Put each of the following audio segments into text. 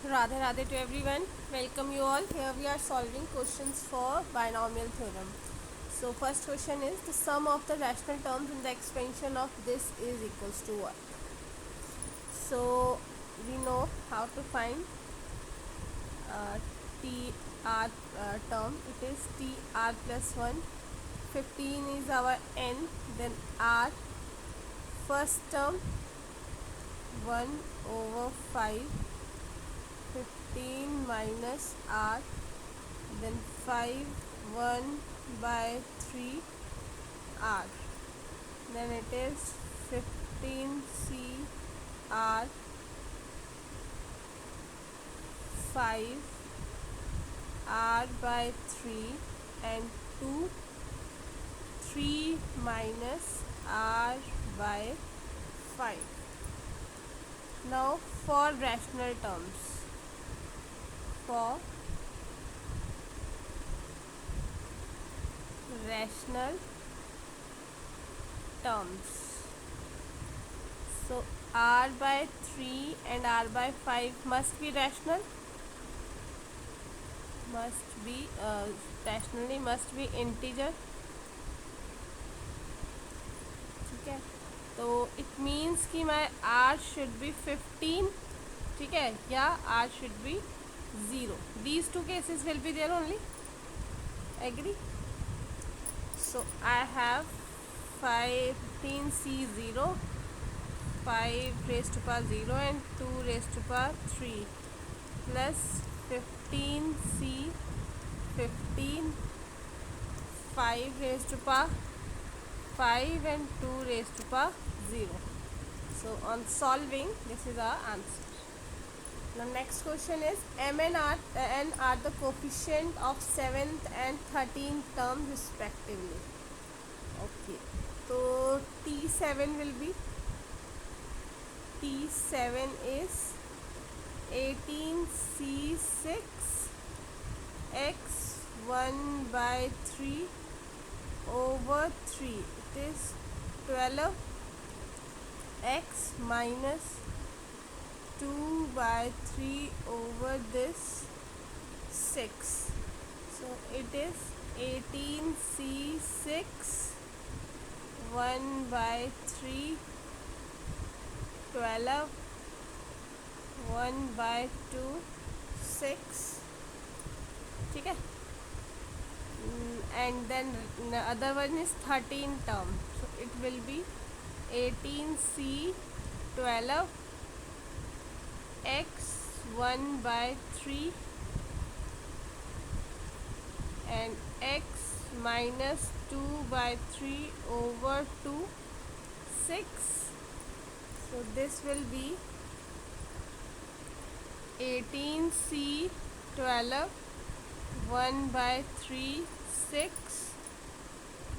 Radhe Radhe to everyone. Welcome you all. Here we are solving questions for binomial theorem. So first question is the sum of the rational terms in the expansion of this is equals to what? So we know how to find uh, TR term. It is TR plus 1. 15 is our N. Then R. First term 1 over 5. 15 minus R, then 5 1 by 3 R, then it is 15 C R 5 R by 3 and 2 3 minus R by 5. Now for rational terms, for rational terms, so R by 3 and R by 5 must be rational, must be rationally must be integer. ठीक है, तो it means कि my R should be 15, ठीक है, या R should be 0. These two cases will be there only. Agree? So I have 15C0, 5 raised to power 0 and 2 raised to power 3 plus 15C 15, 5 raised to power 5 and 2 raised to power 0. So on solving, this is our answer. The next question is M and N are the coefficient of 7th and 13th terms respectively. Okay, so T7 will be, T7 is 18C6 x 1 by 3 over 3. It is 12 x minus 2 by 3 over this 6. So it is 18C6 1 by 3 12 1 by 2 6. ठीक है, and then the other one is 13 term, so it will be 18C 12 x 1 by 3 and x minus 2 by 3 over 2 6. So this will be 18C 12 1 by 3 6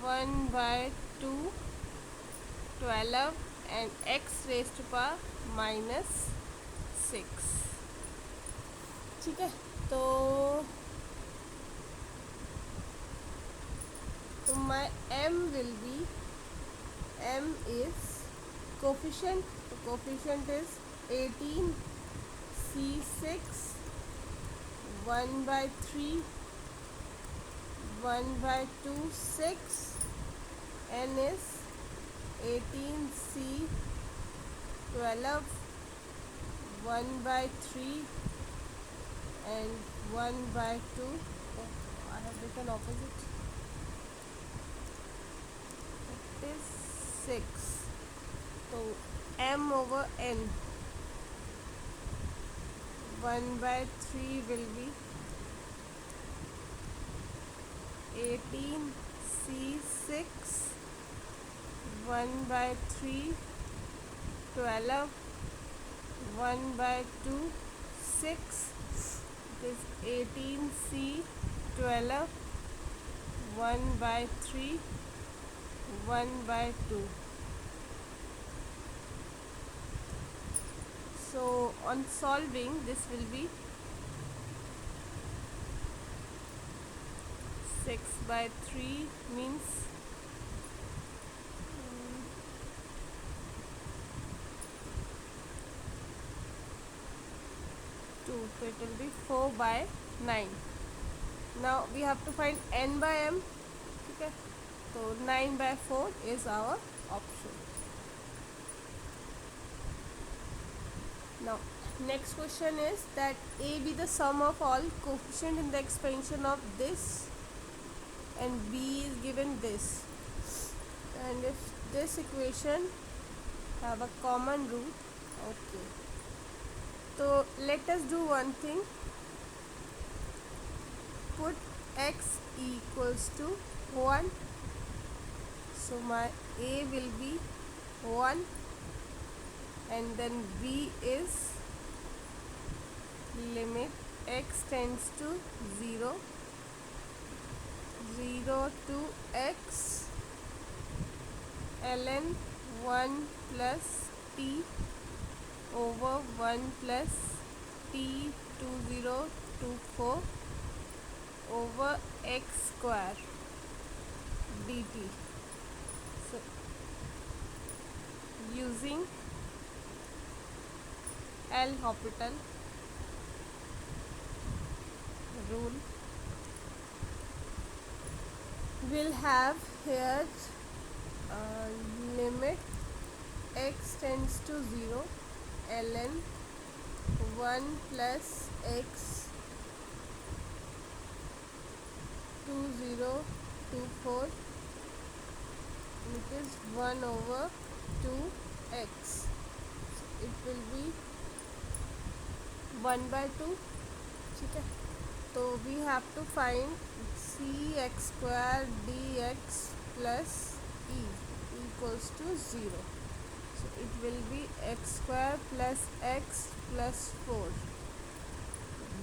1 by 2 12 and x raised to power minus 6. ठीक है, तो my M will be, M is coefficient, the coefficient is 18C6 1 by 3 1 by 2 6. N is 18C 12 1 by 3 and 1 by 2. Oh, I have written opposite. It is 6. So M over N 1 by 3 will be 18C6 1 by 3 12 1 by 2 6. It is 18C 12 1 by 3 1 by 2. So on solving, this will be 6 by 3 means 12 2, so it will be 4 by 9. Now we have to find n by m. Okay, so 9 by 4 is our option. Now next question is that a be the sum of all coefficient in the expansion of this, and b is given this, and if this equation have a common root. Okay, so let us do one thing. Put x equals to 1, so my a will be 1, and then b is limit x tends to 0, 0 to x ln 1 plus t over 1 plus t 2024 over x square dt. So using L'Hopital rule, we'll have here limit x tends to 0 ln 1 plus x 2024, which is 1 over 2x. So it will be 1 by 2. Okay, so we have to find cx square dx plus e equals to 0. So it will be x square plus x plus 4.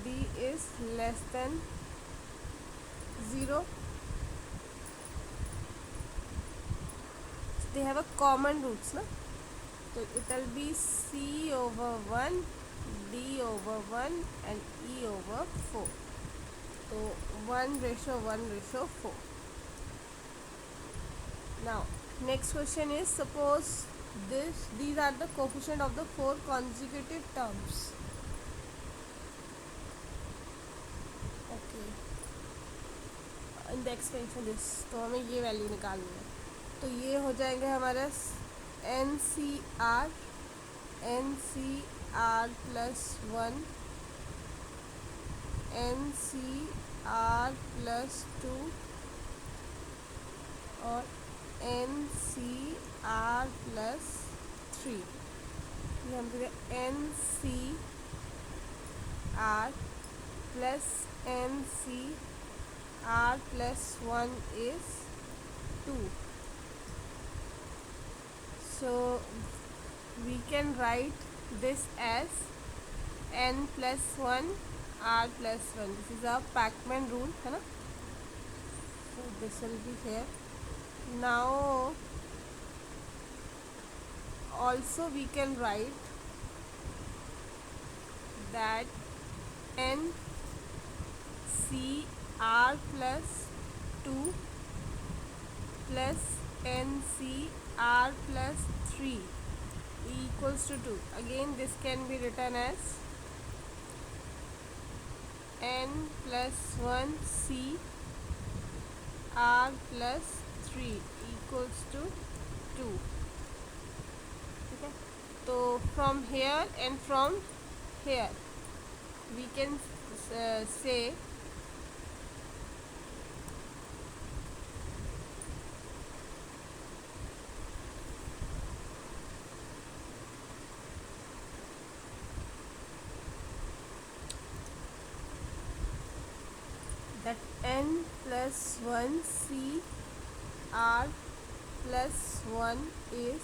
D is less than 0. So they have a common roots, na? So it will be c over 1, d over 1, and e over 4. So 1:1:4. Now next question is, suppose these are the coefficient of the 4 consecutive terms. Okay, in the expansion this, तो हमें ये value निकालनी है. तो ये हो जाएंगे हमारा N C R plus 1, N C R plus 2 और एन सी आर प्लस 3. ये हम N C R plus N C r plus 1 is 2. So we can write this as n plus 1 r plus 1. This is our Pacman rule, है ना? So this will be here. Now also we can write that n c r plus 2 plus nc r plus 3 equals to 2. Again this can be written as n plus 1 c r plus 3 equals to 2. Okay, so from here and from here we can say that n plus 1 c r plus 1 is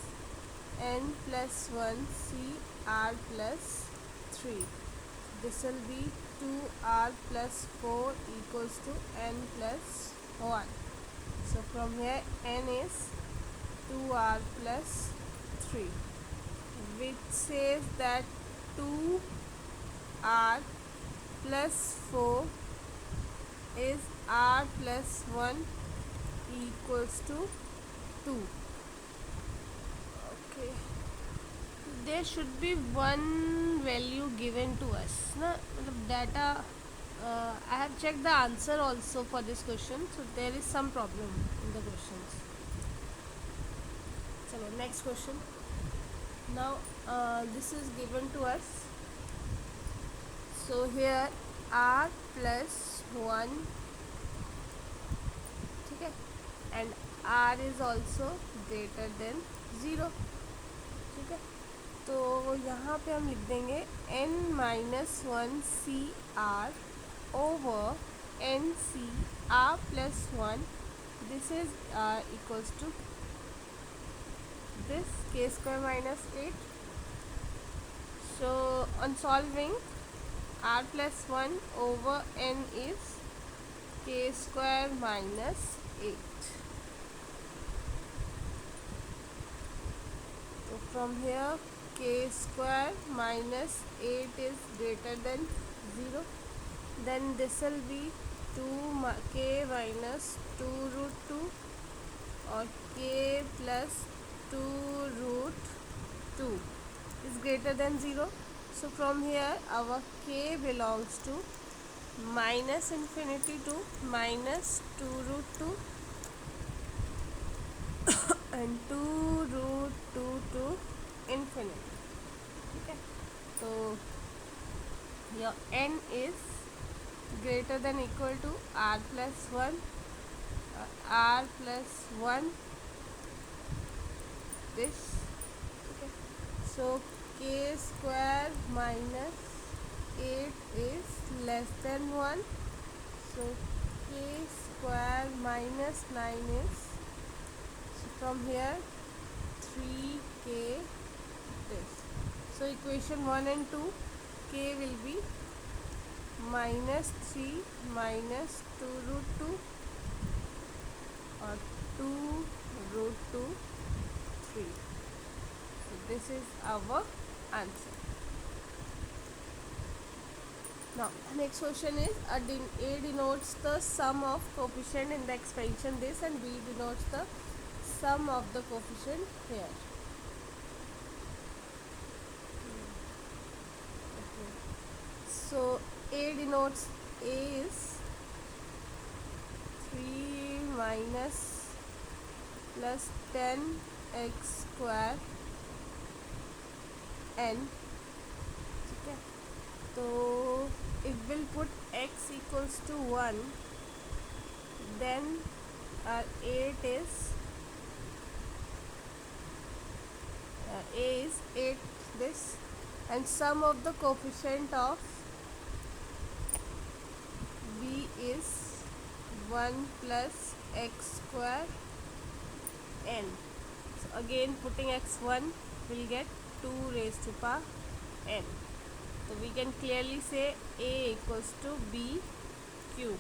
n plus 1 c r plus 3. This will be 2r plus 4 equals to n plus 1. So from here n is 2r plus 3, which says that 2r plus 4 is r plus 1 equals to 2. Okay, there should be one value given to us na, मतलब data. I have checked the answer also for this question, so there is some problem in the questions. Chalo, next question. Now this is given to us. So here r plus 1, ठीक है, and r is also greater than 0, ठीक है. तो यहाँ पे हम लिख देंगे n minus 1 C R over N C R plus 1. This is equals to this k square minus 8. So on solving, r plus 1 over n is k square minus 8. So from here k square minus 8 is greater than 0. Then this will be 2 k minus 2 root 2 or k plus 2 root 2 is greater than 0. So from here our k belongs to minus infinity to minus 2 root 2 and 2 root 2 to infinity. Okay, so your n is greater than equal to r plus 1, r plus 1 this. Okay, so k square minus 8 is less than 1. So k square minus 9 is, so from here 3k this. So equation 1 and 2, k will be minus 3 minus 2 root 2 or 2 root 2 3. So this is our answer. Now next question is A denotes the sum of coefficient in the expansion this and B denotes the sum of the coefficient here. Okay. So A denotes, A is 3 minus plus 10x square n, ठीक है. तो if we'll put x equals to 1, then our 8 is a is 8 this, and sum of the coefficient of b is 1 plus x square n. So again putting x1 will get 2 raised to power n. So we can clearly say a equals to b cube.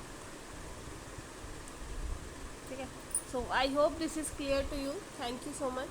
Okay, so I hope this is clear to you. Thank you so much.